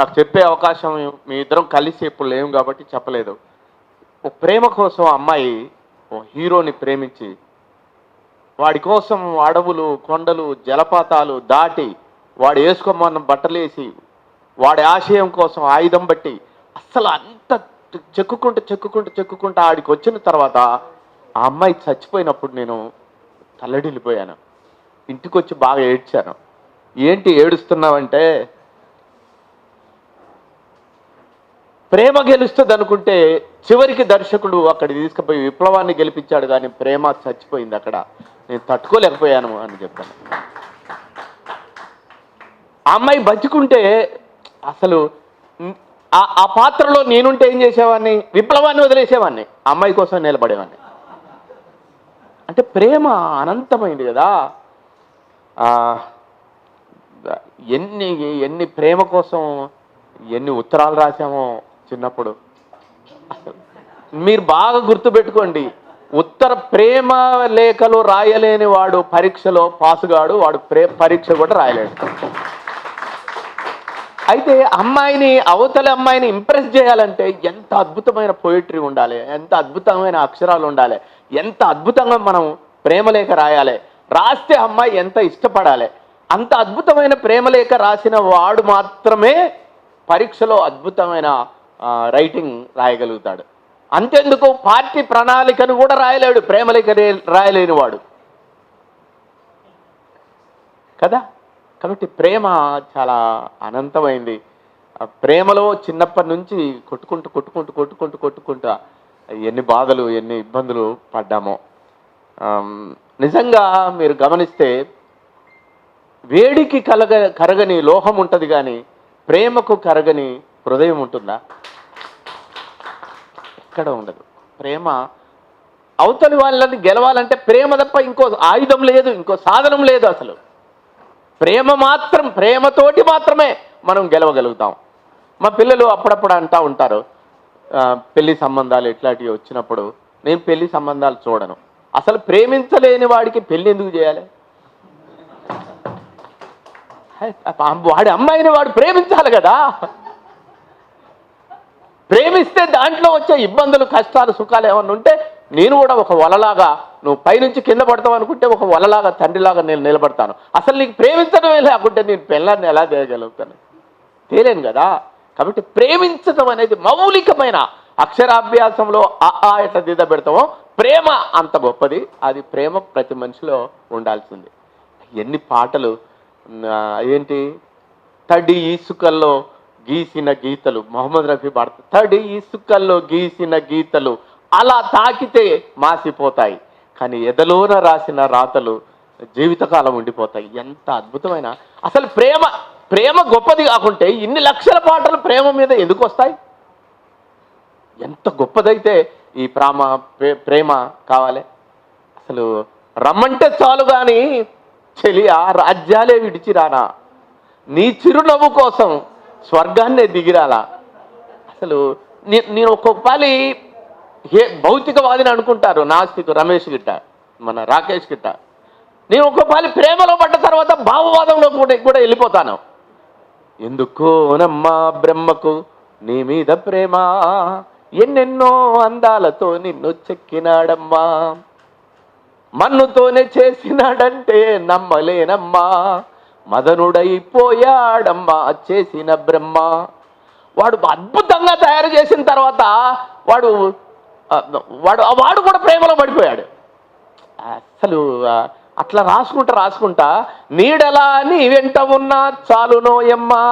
నాకు చెప్పే అవకాశం మీ ఇద్దరం కలిసి ఇప్పుడు లేవు కాబట్టి చెప్పలేదు. ఒక ప్రేమ కోసం అమ్మాయి ఓ హీరోని ప్రేమించి వాడి కోసం అడవులు కొండలు జలపాతాలు దాటి వాడు వేసుకోమన్న బట్టలేసి వాడి ఆశయం కోసం ఆయుధం బట్టి అస్సలు అంత చెక్కుకుంటూ ఆడికి వచ్చిన తర్వాత ఆ అమ్మాయి చచ్చిపోయినప్పుడు నేను తల్లడిల్లిపోయాను. ఇంటికి వచ్చి బాగా ఏడ్చాను. ఏంటి ఏడుస్తున్నావంటే, ప్రేమ గెలుస్తుంది అనుకుంటే చివరికి దర్శకుడు అక్కడికి తీసుకుపోయి విప్లవాన్ని గెలిపించాడు, కానీ ప్రేమ చచ్చిపోయింది అక్కడ, నేను తట్టుకోలేకపోయాను అని చెప్పాను. ఆ అమ్మాయి బతుకుంటే అసలు ఆ పాత్రలో నేనుంటే ఏం చేసేవాడిని, విప్లవాన్ని వదిలేసేవాడిని, అమ్మాయి కోసం నిలబడేవాడిని. అంటే ప్రేమ అనంతమైంది కదా. ఎన్ని ప్రేమ కోసం ఎన్ని ఉత్తరాలు రాసామో చిన్నప్పుడు. మీరు బాగా గుర్తుపెట్టుకోండి, ప్రేమ లేఖలు రాయలేని వాడు పరీక్షలో పాసుగాడు, వాడు పరీక్ష కూడా రాయలేడు. అయితే అవతలి అమ్మాయిని ఇంప్రెస్ చేయాలంటే ఎంత అద్భుతమైన పోయిటరీ ఉండాలి, ఎంత అద్భుతమైన అక్షరాలు ఉండాలి, ఎంత అద్భుతంగా మనం ప్రేమలేఖ రాయాలి, రాస్తే అమ్మాయి ఎంత ఇష్టపడాలి. అంత అద్భుతమైన ప్రేమలేఖ రాసిన వాడు మాత్రమే పరీక్షలో అద్భుతమైన రైటింగ్ రాయగలుగుతాడు. అంతెందుకు పార్టీ ప్రణాళికను కూడా రాయలేడు ప్రేమలేఖ రాయలేని వాడు కదా. కాబట్టి ప్రేమ చాలా అనంతమైంది. ప్రేమలో చిన్నప్పటి నుంచి కొట్టుకుంటూ ఎన్ని బాధలు ఎన్ని ఇబ్బందులు పడ్డామో. నిజంగా మీరు గమనిస్తే వేడికి కరగని లోహం ఉంటుంది, కానీ ప్రేమకు కరగని హృదయం ఉంటుందా? ఎక్కడ ఉండదు. ప్రేమ అవతలి వాళ్ళని గెలవాలంటే ప్రేమ తప్ప ఇంకో ఆయుధం లేదు, ఇంకో సాధనం లేదు. అసలు ప్రేమతోటి మాత్రమే మనం గెలవగలుగుతాం. మా పిల్లలు అప్పుడప్పుడు అంటూ ఉంటారు, పెళ్లి సంబంధాలు ఇట్లాంటివి వచ్చినప్పుడు, నేను పెళ్లి సంబంధాలు చూడను. అసలు ప్రేమించలేని వాడికి పెళ్లి ఎందుకు చేయాలి? వాడి అమ్మాయిని వాడు ప్రేమించాలి కదా. ప్రేమిస్తే దాంట్లో వచ్చే ఇబ్బందులు కష్టాలు సుఖాలు ఏమన్నా ఉంటే నేను కూడా ఒక వలలాగా, నువ్వు పైనుంచి కింద పడతావు అనుకుంటే ఒక వలలాగా తండ్రిలాగా నేను నిలబడతాను. అసలు నీకు ప్రేమించడమే లేకుంటే నేను పిల్లల్ని ఎలా చేయగలుగుతాను? తేలేను కదా. కాబట్టి ప్రేమించడం అనేది మౌలికమైన అక్షరాభ్యాసంలో ఎట్లా దిద్ద పెడతామో ప్రేమ అంత గొప్పది. అది ప్రేమ ప్రతి మనిషిలో ఉండాల్సింది. ఎన్ని పాటలు ఏంటి, తడి ఇసుకల్లో గీసిన గీతలు, మొహమ్మద్ రఫీ పాడత, తడి ఇసుకల్లో గీసిన గీతలు అలా తాకితే మాసిపోతాయి, కానీ ఎదలోన రాసిన రాతలు జీవితకాలం ఉండిపోతాయి. ఎంత అద్భుతమైన అసలు ప్రేమ గొప్పది కాకుంటే ఇన్ని లక్షల పాటలు ప్రేమ మీద ఎందుకు వస్తాయి? ఎంత గొప్పదైతే ఈ ప్రేమ కావాలి. అసలు రమ్మంటే చాలు కానీ చెలియా రాజ్యాలే విడిచిరానా, నీ చిరునవ్వు కోసం స్వర్గాన్నే దిగిరాలా. అసలు నేను ఒక్కొక్కపాలి భౌతికవాదిని అనుకుంటారు నాస్తికు రమేష్ గిట్ట, మన రాకేష్ గిట్ట. నేను ఒక్కొక్కపాలి ప్రేమలో పడ్డ తర్వాత భావవాదంలో కూడా వెళ్ళిపోతాను. ఎందుకోనమ్మా బ్రహ్మకు నీ మీద ప్రేమ, ఎన్నెన్నో అందాలతో నిన్ను చెక్కినాడమ్మా, మన్నుతోనే చేసినాడంటే నమ్మలేనమ్మా, మదనుడైపోయాడమ్మా చేసిన బ్రహ్మ. వాడు అద్భుతంగా తయారు చేసిన తర్వాత వాడు కూడా ప్రేమలో పడిపోయాడు. అసలు అట్లా రాసుకుంటా నీడలా నీ వెంట ఉన్నా చాలునోయమ్మా,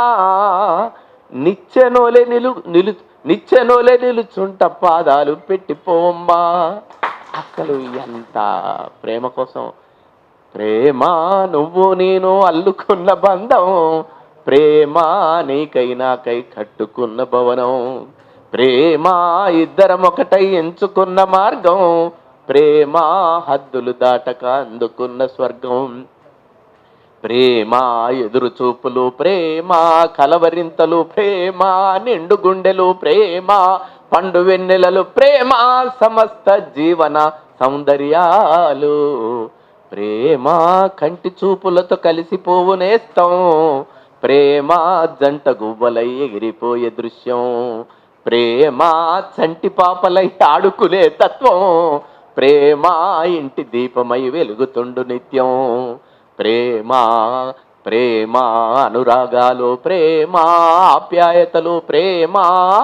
నిచ్చెనోలే నిలుచుంట పాదాలు పెట్టిపోమ్మా. అసలు ఎంత ప్రేమ కోసం, ప్రేమ నువ్వు నేను అల్లుకున్న బంధం, ప్రేమ నీకై నాకై కట్టుకున్న భవనం, ప్రేమ ఇద్దరం ఒకటై ఎంచుకున్న మార్గం, ప్రేమ హద్దులు దాటక అందుకున్న స్వర్గం, ప్రేమ ఎదురు చూపులు, ప్రేమ కలవరింతలు, ప్రేమ నిండు గుండెలు, ప్రేమ పండు వెన్నెలలు, ప్రేమ సమస్త జీవన సౌందర్యాలు, ప్రేమ కంటి చూపులతో కలిసిపోవు నేస్తం, ప్రేమ జంట గువ్వలై ఎగిరిపోయే దృశ్యం, ప్రేమ చంటి పాపలై ఆడుకునే తత్వం, ప్రేమ ఇంటి దీపమై వెలుగుతుండు నిత్యం. ప్రేమ ప్రేమ అనురాగాలు, ప్రేమ ఆప్యాయతలు, ప్రేమ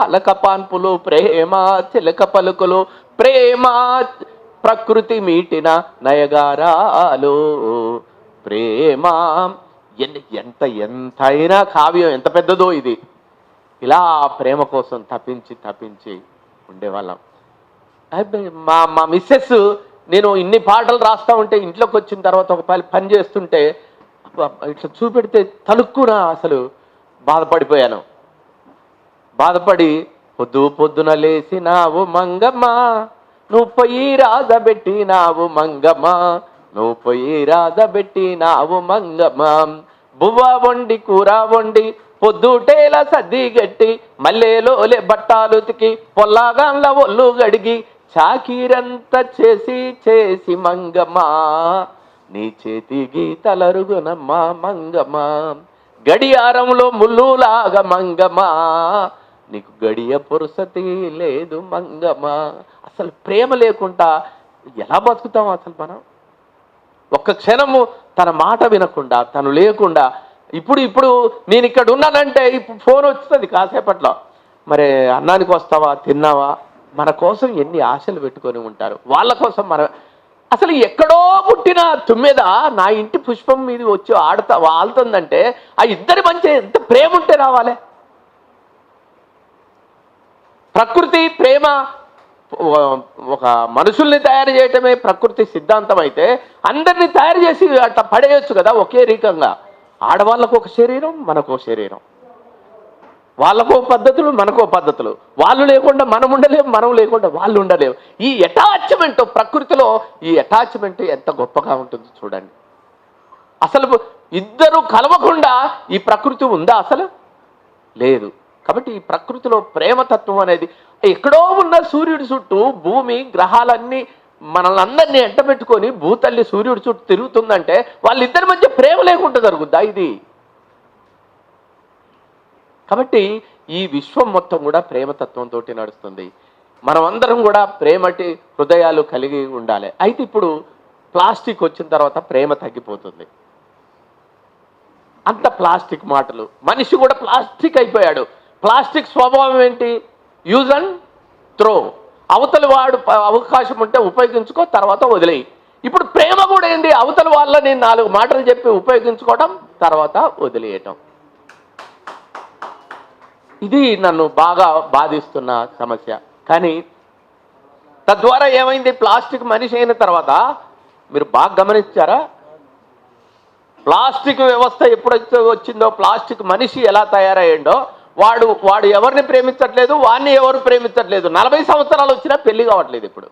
అలకపాన్పులు, ప్రేమ చిలక పలుకులు, ప్రేమ ప్రకృతి మీటిన నయగారాలు. ప్రేమ ఎంతైనా కావ్యం ఎంత పెద్దదో ఇది. ఇలా ప్రేమ కోసం తప్పించి ఉండేవాళ్ళం. మా మిస్సెస్ నేను ఇన్ని పాటలు రాస్తా ఉంటే ఇంట్లోకి వచ్చిన తర్వాత ఒక పని చేస్తుంటే ఇట్లా చూపెడితే తలుక్కున అసలు బాధపడిపోయాను. బాధపడి పొద్దున లేసినావు మంగమ్మ, నువ్వు పొయ్యి రాజబెట్టినావు మంగమ్మ, నువ్వు పొయ్యి రాజబెట్టినావు మంగమ్మ, బువ్వ వండి కూర వండి పొద్దుటేలా సద్ది గట్టి, మల్లెలోలే బట్టాలుతికి పొల్లాగాన్ల ఒళ్ళు గడిగి, చాకీరంతా చేసి మంగమ్మ, నీ చేతి గీతలరుగునమ్మా మంగమ్మ, గడియారంలో ముల్లులాగా మంగమ్మ, నీకు గడియ పురుసతి లేదు మంగమ్మ. అసలు ప్రేమ లేకుండా ఎలా బతుకుతాం అసలు మనం? ఒక్క క్షణము తన మాట వినకుండా, తను లేకుండా, ఇప్పుడు నేను ఇక్కడ ఉన్నానంటే ఇప్పుడు ఫోన్ వస్తుంది కాసేపట్లో, మరి అన్నానికి వస్తావా, తిన్నావా, మన కోసం ఎన్ని ఆశలు పెట్టుకొని ఉంటారు. వాళ్ళ కోసం అసలు ఎక్కడో పుట్టిన తుమ్మెద నా ఇంటి పుష్పం మీద వచ్చి వాళ్తుందంటే ఆ ఇద్దరి మధ్య ఎంత ప్రేమ ఉంటే రావాలి. ప్రకృతి ప్రేమ, ఒక మనుషుల్ని తయారు చేయటమే ప్రకృతి సిద్ధాంతం అయితే అందరినీ తయారు చేసి అట్లా పడేయచ్చు కదా ఒకే రకంగా. ఆడవాళ్ళకు ఒక శరీరం, మనకో శరీరం, వాళ్ళకో పద్ధతులు, మనకో పద్ధతులు, వాళ్ళు లేకుండా మనం ఉండలేము, మనం లేకుండా వాళ్ళు ఉండలేము. ఈ అటాచ్మెంట్ ప్రకృతిలో, ఈ అటాచ్మెంట్ ఎంత గొప్పగా ఉంటుంది చూడండి. అసలు ఇద్దరు కలవకుండా ఈ ప్రకృతి ఉందా? అసలు లేదు. కాబట్టి ఈ ప్రకృతిలో ప్రేమతత్వం అనేది ఎక్కడో ఉన్న సూర్యుడి చుట్టూ భూమి గ్రహాలన్నీ మనల్ని అందరినీ ఎంటబెట్టుకొని భూతల్లి సూర్యుడి చుట్టూ తిరుగుతుందంటే వాళ్ళిద్దరి మధ్య ప్రేమ లేకుండా జరుగుద్దా ఇది? కాబట్టి ఈ విశ్వం మొత్తం కూడా ప్రేమతత్వంతో నడుస్తుంది. మనం అందరం కూడా ప్రేమటి హృదయాలు కలిగి ఉండాలి. అయితే ఇప్పుడు ప్లాస్టిక్ వచ్చిన తర్వాత ప్రేమ తగ్గిపోతుంది. అంత ప్లాస్టిక్ మాటలు, మనిషి కూడా ప్లాస్టిక్ అయిపోయాడు. ప్లాస్టిక్ స్వభావం ఏంటి? Use and throw. అవతలి వాడు అవకాశం ఉంటే ఉపయోగించుకో, తర్వాత వదిలేయి. ఇప్పుడు ప్రేమ కూడా ఏంటి? అవతలి వాళ్ళని 4 మాటలు చెప్పి ఉపయోగించుకోవడం, తర్వాత వదిలేయటం. ఇది నన్ను బాగా బాధిస్తున్న సమస్య. కానీ తద్వారా ఏమైంది? ప్లాస్టిక్ మనిషి అయిన తర్వాత మీరు బాగా గమనించారా? ప్లాస్టిక్ వ్యవస్థ ఎప్పుడైతే వచ్చిందో, ప్లాస్టిక్ మనిషి ఎలా తయారయ్యిండో, వాడు ఎవరిని ప్రేమించట్లేదు, వాడిని ఎవరు ప్రేమించట్లేదు. 40 సంవత్సరాలు వచ్చినా పెళ్లి కావట్లేదు ఇప్పుడు.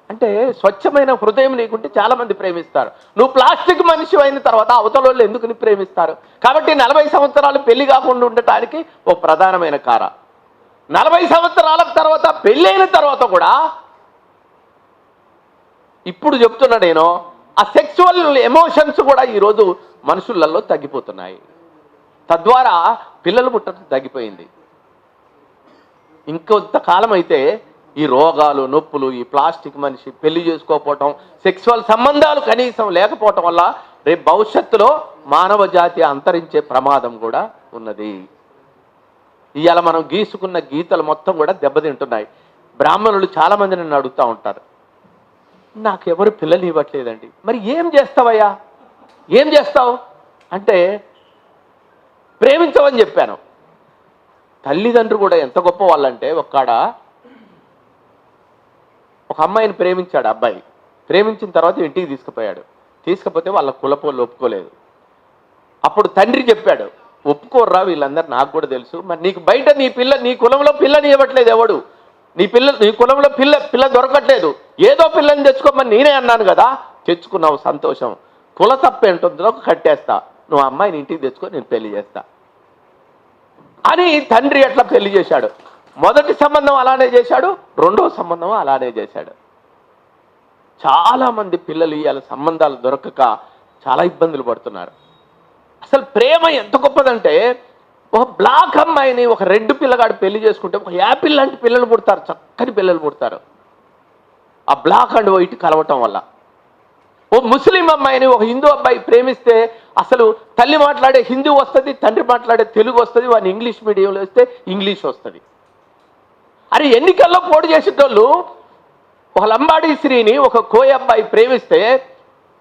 అంటే స్వచ్ఛమైన హృదయం నీకుంటే చాలా మంది ప్రేమిస్తారు. నువ్వు ప్లాస్టిక్ మనిషి అయిన తర్వాత అవతల వాళ్ళు ఎందుకు ప్రేమిస్తారు? కాబట్టి 40 సంవత్సరాలు పెళ్లి కాకుండా ఉండటానికి ఒక ప్రధానమైన కారణం. 40 సంవత్సరాల తర్వాత పెళ్ళైన తర్వాత కూడా ఇప్పుడు చెప్తున్నా నేను, ఆ సెక్సువల్ ఎమోషన్స్ కూడా ఈరోజు మనుషులలో తగ్గిపోతున్నాయి. తద్వారా పిల్లలు పుట్టడం తగ్గిపోయింది. ఇంకొంతకాలం అయితే ఈ రోగాలు, నొప్పులు, ఈ ప్లాస్టిక్ మనిషి, పెళ్లి చేసుకోకపోవటం, సెక్సువల్ సంబంధాలు కనీసం లేకపోవటం వల్ల రేపు భవిష్యత్తులో మానవ జాతి అంతరించే ప్రమాదం కూడా ఉన్నది. ఇవాళ మనం గీసుకున్న గీతలు మొత్తం కూడా దెబ్బతింటున్నాయి. బ్రాహ్మణులు చాలా మంది నన్ను అడుగుతూ ఉంటారు, నాకు ఎవరు పిల్లలు ఇవ్వట్లేదండి, మరి ఏం చేస్తావయ్యా, ఏం చేస్తావు అంటే ప్రేమించవని చెప్పాను. తల్లిదండ్రులు కూడా ఎంత గొప్ప వాళ్ళంటే, ఒక అమ్మాయిని ప్రేమించాడు అబ్బాయి. ప్రేమించిన తర్వాత ఇంటికి తీసుకుపోతే వాళ్ళ కులపోళ్ళు ఒప్పుకోలేదు. అప్పుడు తండ్రి చెప్పాడు, ఒప్పుకోర్రా వీళ్ళందరూ, నాకు కూడా తెలుసు, మరి నీకు బయట నీ కులంలో పిల్లని ఇవ్వట్లేదు ఎవడు, నీ కులంలో పిల్ల దొరకట్లేదు, ఏదో పిల్లని తెచ్చుకోమని నేనే అన్నాను కదా, తెచ్చుకున్నావు సంతోషం, కుల తప్పేంటుందో కట్టేస్తా, నువ్వు అమ్మాయిని ఇంటికి తెచ్చుకో, నేను పెళ్లి చేస్తా అని తండ్రి అట్లా పెళ్లి చేశాడు. మొదటి సంబంధం అలానే చేశాడు, రెండో సంబంధం అలానే చేశాడు. చాలా మంది పిల్లలు ఇవాళ సంబంధాలు దొరకక చాలా ఇబ్బందులు పడుతున్నారు. అసలు ప్రేమ ఎంత గొప్పదంటే ఒక బ్లాక్ అమ్మాయిని ఒక రెడ్ పిల్లగాడు పెళ్లి చేసుకుంటే ఒక యాపిల్ లాంటి పిల్లలు పుడతారు, చక్కని పిల్లలు పుడతారు ఆ బ్లాక్ అండ్ వైట్ కలవటం వల్ల. ఓ ముస్లిం అమ్మాయిని ఒక హిందూ అబ్బాయి ప్రేమిస్తే అసలు తల్లి మాట్లాడే హిందీ వస్తుంది, తండ్రి మాట్లాడే తెలుగు వస్తుంది, వాడిని ఇంగ్లీష్ మీడియంలో వేస్తే ఇంగ్లీష్ వస్తుంది. అరే ఎన్నికల్లో పోటీ చేసేటోళ్ళు ఒక లంబాడీ స్త్రీని ఒక కోయ అబ్బాయి ప్రేమిస్తే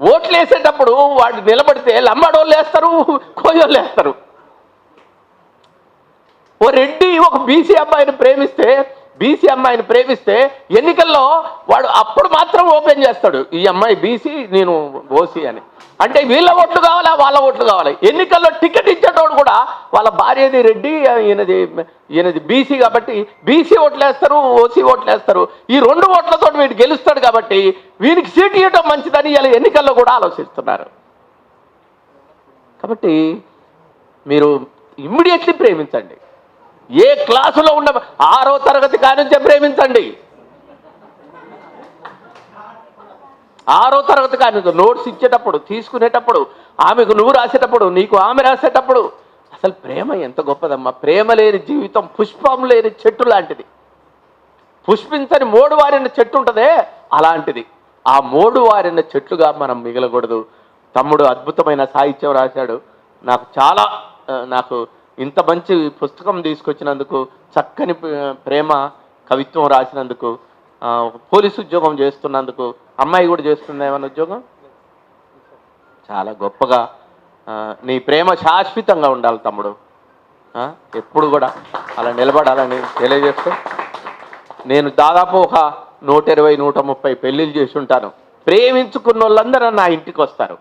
ఓట్లు వేసేటప్పుడు వాడు నిలబడితే లంబాడోళ్ళు వేస్తారు, కోయోళ్ళు వేస్తారు. ఓ రెడ్డి ఒక బీసీ అమ్మాయిని ప్రేమిస్తే ఎన్నికల్లో వాడు అప్పుడు మాత్రం ఓపెన్ చేస్తాడు, ఈ అమ్మాయి బీసీ నేను ఓసీ అని. అంటే వీళ్ళ ఓట్లు కావాలా వాళ్ళ ఓట్లు కావాలి. ఎన్నికల్లో టికెట్ ఇచ్చేటోడు కూడా వాళ్ళ భార్యది రెడ్డి, ఈయనది బీసీ కాబట్టి బీసీ ఓట్లు వేస్తారు, ఓసీ ఓట్లు వేస్తారు. ఈ 2 ఓట్లతో వీడు గెలుస్తాడు కాబట్టి వీరికి సీట్ ఇవ్వడం మంచిదని ఇలా ఎన్నికల్లో కూడా ఆలోచిస్తున్నారు. కాబట్టి మీరు ఇమ్మీడియట్లీ ప్రేమించండి. ఏ క్లాసులో ఉన్న 6వ తరగతి కానుంచే ప్రేమించండి. 6వ తరగతి కానుంచి నోట్స్ ఇచ్చేటప్పుడు, తీసుకునేటప్పుడు, ఆమెకు నువ్వు రాసేటప్పుడు, నీకు ఆమె రాసేటప్పుడు అసలు ప్రేమ ఎంత గొప్పదమ్మా. ప్రేమ లేని జీవితం పుష్పం లేని చెట్టు లాంటిది. పుష్పించని మోడు వారిన చెట్టు ఉంటుందే అలాంటిది. ఆ మోడు వారిన చెట్లుగా మనం మిగలకూడదు. తమ్ముడు అద్భుతమైన సాహిత్యం రాశాడు. నాకు ఇంత మంచి పుస్తకం తీసుకొచ్చినందుకు, చక్కని ప్రేమ కవిత్వం రాసినందుకు, పోలీసు ఉద్యోగం చేస్తున్నందుకు, అమ్మాయి కూడా చేస్తుంది ఏమన్నా ఉద్యోగం, చాలా గొప్పగా నీ ప్రేమ శాశ్వతంగా ఉండాలి తమ్ముడు. ఎప్పుడు కూడా అలా నిలబడాలని తెలియజేస్తూ, నేను దాదాపు ఒక 120-130 పెళ్ళిళ్ళు చేసి ఉంటాను. ప్రేమించుకున్న వాళ్ళందరూ నా ఇంటికి వస్తారు.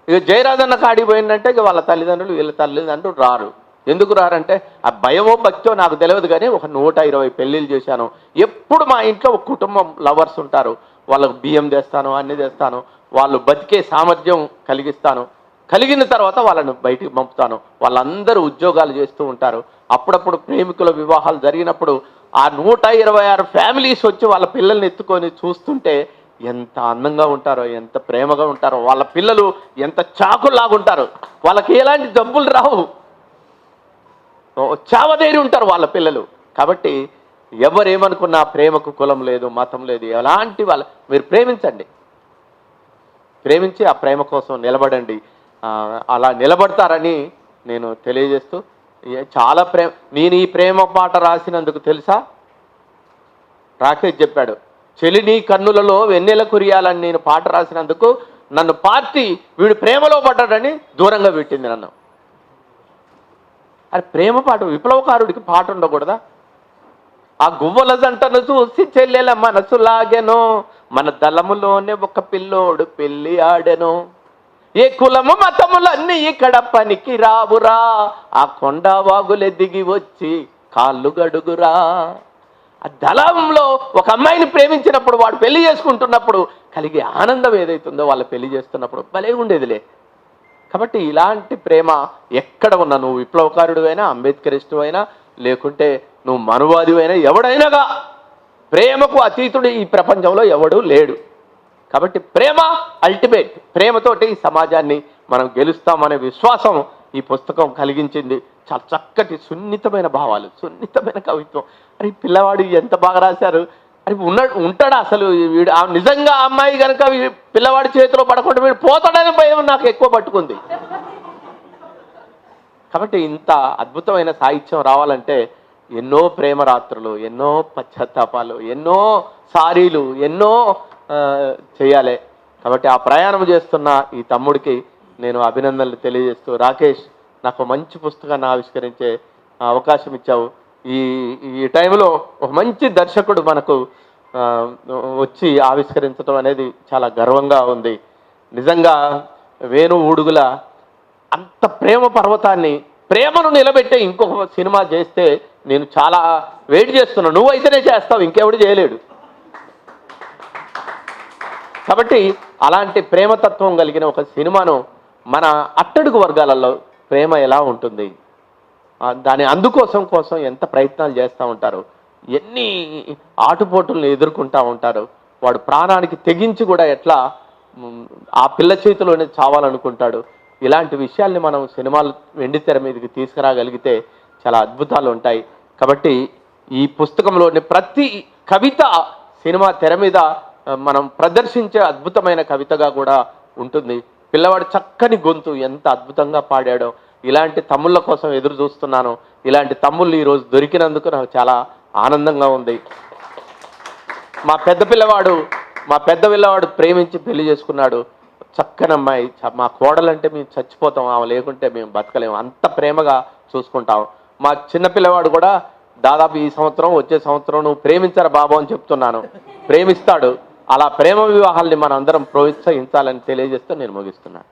ఇక జయరాజన్న కాడికి పోయిందంటే ఇక వాళ్ళ తల్లిదండ్రులు వీళ్ళ తల్లిదండ్రులు రారు. ఎందుకు రారంటే ఆ భయమో భక్తో నాకు తెలియదు, కానీ ఒక 120 పెళ్ళిళ్ళు చేశాను. ఎప్పుడు మా ఇంట్లో ఒక కుటుంబం లవర్స్ ఉంటారు. వాళ్ళకు బియ్యం తెస్తాను, అన్నీ తెస్తాను, వాళ్ళు బతికే సామర్థ్యం కలిగిస్తాను. కలిగిన తర్వాత వాళ్ళను బయటికి పంపుతాను. వాళ్ళందరూ ఉద్యోగాలు చేస్తూ ఉంటారు. అప్పుడప్పుడు ప్రేమికుల వివాహాలు జరిగినప్పుడు ఆ 126 ఫ్యామిలీస్ వచ్చి వాళ్ళ పిల్లల్ని ఎత్తుకొని చూస్తుంటే ఎంత అందంగా ఉంటారో, ఎంత ప్రేమగా ఉంటారో. వాళ్ళ పిల్లలు ఎంత చాకుల్లాగుంటారు, వాళ్ళకి ఎలాంటి జబ్బులు రావు, చావదేరి ఉంటారు వాళ్ళ పిల్లలు. కాబట్టి ఎవరేమనుకున్నా ప్రేమకు కులం లేదు, మతం లేదు. ఎలాంటి మీరు ప్రేమించి ఆ ప్రేమ కోసం నిలబడండి. అలా నిలబడతారని నేను తెలియజేస్తూ, చాలా నేను ఈ ప్రేమ పాట రాసినందుకు తెలుసా, రాకేష్ చెప్పాడు, చెలిని కన్నులలో వెన్నెల కురియాలని నేను పాట రాసినందుకు నన్ను పార్టీ వీడు ప్రేమలో పడ్డాడని దూరంగా పెట్టింది నన్ను. అది ప్రేమ పాట, విప్లవకారుడికి పాట ఉండకూడదా? ఆ గువ్వల జంటను చూసి చెల్లెల మనసు లాగెను, మన దళములోనే ఒక పిల్లోడు పెళ్లి ఆడెను. ఏ కులము మతములన్నీ ఇక్కడ పనికి రావురా, ఆ కొండ వాగులే దిగి వచ్చి కాళ్ళు గడుగురా. ఆ దళంలో ఒక అమ్మాయిని ప్రేమించినప్పుడు, వాడు పెళ్లి చేసుకుంటున్నప్పుడు కలిగే ఆనందం ఏదైతుందో వాళ్ళ పెళ్లి చేస్తున్నప్పుడు భలే ఉండేదిలే. కాబట్టి ఇలాంటి ప్రేమ ఎక్కడ ఉన్నా, నువ్వు విప్లవకారుడు అయినా, అంబేద్కరిస్టు అయినా, లేకుంటే నువ్వు మనువాది అయినా, ఎవడైనాగా ప్రేమకు అతీతుడు ఈ ప్రపంచంలో ఎవడూ లేడు. కాబట్టి ప్రేమ అల్టిమేట్. ప్రేమతోటి ఈ సమాజాన్ని మనం గెలుస్తామనే విశ్వాసం ఈ పుస్తకం కలిగించింది. చాలా చక్కటి సున్నితమైన భావాలు, సున్నితమైన కవిత్వం. అరే పిల్లవాడు ఎంత బాగా రాశారు. అరే ఉంటాడా అసలు వీడు? నిజంగా ఆ అమ్మాయి కనుక పిల్లవాడి చేతిలో పడకుండా వీడు పోతాడని భయం నాకు ఎక్కువ పట్టుకుంది. కాబట్టి ఇంత అద్భుతమైన సాహిత్యం రావాలంటే ఎన్నో ప్రేమ రాత్రులు, ఎన్నో పశ్చాత్తాపాలు, ఎన్నో సారీలు, ఎన్నో చేయాలి. కాబట్టి ఆ ప్రయాణం చేస్తున్న ఈ తమ్ముడికి నేను అభినందనలు తెలియజేస్తూ, రాకేష్ నాకు మంచి పుస్తకాన్ని ఆవిష్కరించే అవకాశం ఇచ్చావు. ఈ టైంలో ఒక మంచి దర్శకుడు మనకు వచ్చి ఆవిష్కరించడం అనేది చాలా గర్వంగా ఉంది. నిజంగా వేణు ఊడుగుల అంత ప్రేమ పర్వతాన్ని, ప్రేమను నిలబెట్టే ఇంకొక సినిమా చేస్తే నేను చాలా వెయిట్ చేస్తున్నాను. నువ్వైతేనే చేస్తావు, ఇంకెవడు చేయలేడు. కాబట్టి అలాంటి ప్రేమతత్వం కలిగిన ఒక సినిమాను మన అట్టడుగు వర్గాలలో ప్రేమ ఎలా ఉంటుంది, దాని అందుకోసం ఎంత ప్రయత్నాలు చేస్తూ ఉంటారు, ఎన్ని ఆటుపోటులను ఎదుర్కొంటూ ఉంటారు. వాడు ప్రాణానికి తెగించి కూడా ఎట్లా ఆ పిల్ల చేతిలోనే చావాలనుకుంటాడు. ఇలాంటి విషయాల్ని మనం సినిమాలు వెండి తెర మీదకి తీసుకురాగలిగితే చాలా అద్భుతాలు ఉంటాయి. కాబట్టి ఈ పుస్తకంలోని ప్రతి కవిత సినిమా తెర మీద మనం ప్రదర్శించే అద్భుతమైన కవితగా కూడా ఉంటుంది. పిల్లవాడు చక్కని గొంతు ఎంత అద్భుతంగా పాడాడో. ఇలాంటి తమ్ముళ్ళ కోసం ఎదురు చూస్తున్నాను. ఇలాంటి తమ్ముళ్ళు ఈరోజు దొరికినందుకు నాకు చాలా ఆనందంగా ఉంది. మా పెద్ద పిల్లవాడు ప్రేమించి పెళ్లి చేసుకున్నాడు. చక్కని అమ్మాయి, మా కోడలంటే మేము చచ్చిపోతాం, ఆమె లేకుంటే మేము బతకలేము, అంత ప్రేమగా చూసుకుంటాం. మా చిన్న పిల్లవాడు కూడా దాదాపు ఈ సంవత్సరం వచ్చే సంవత్సరం నువ్వు ప్రేమించరా బాబు అని చెప్తున్నాను, ప్రేమిస్తాడు. అలా ప్రేమ వివాహాల్ని మనం అందరం ప్రోత్సహించాలని తెలియజేస్తూ నేను ముగిస్తున్నాను.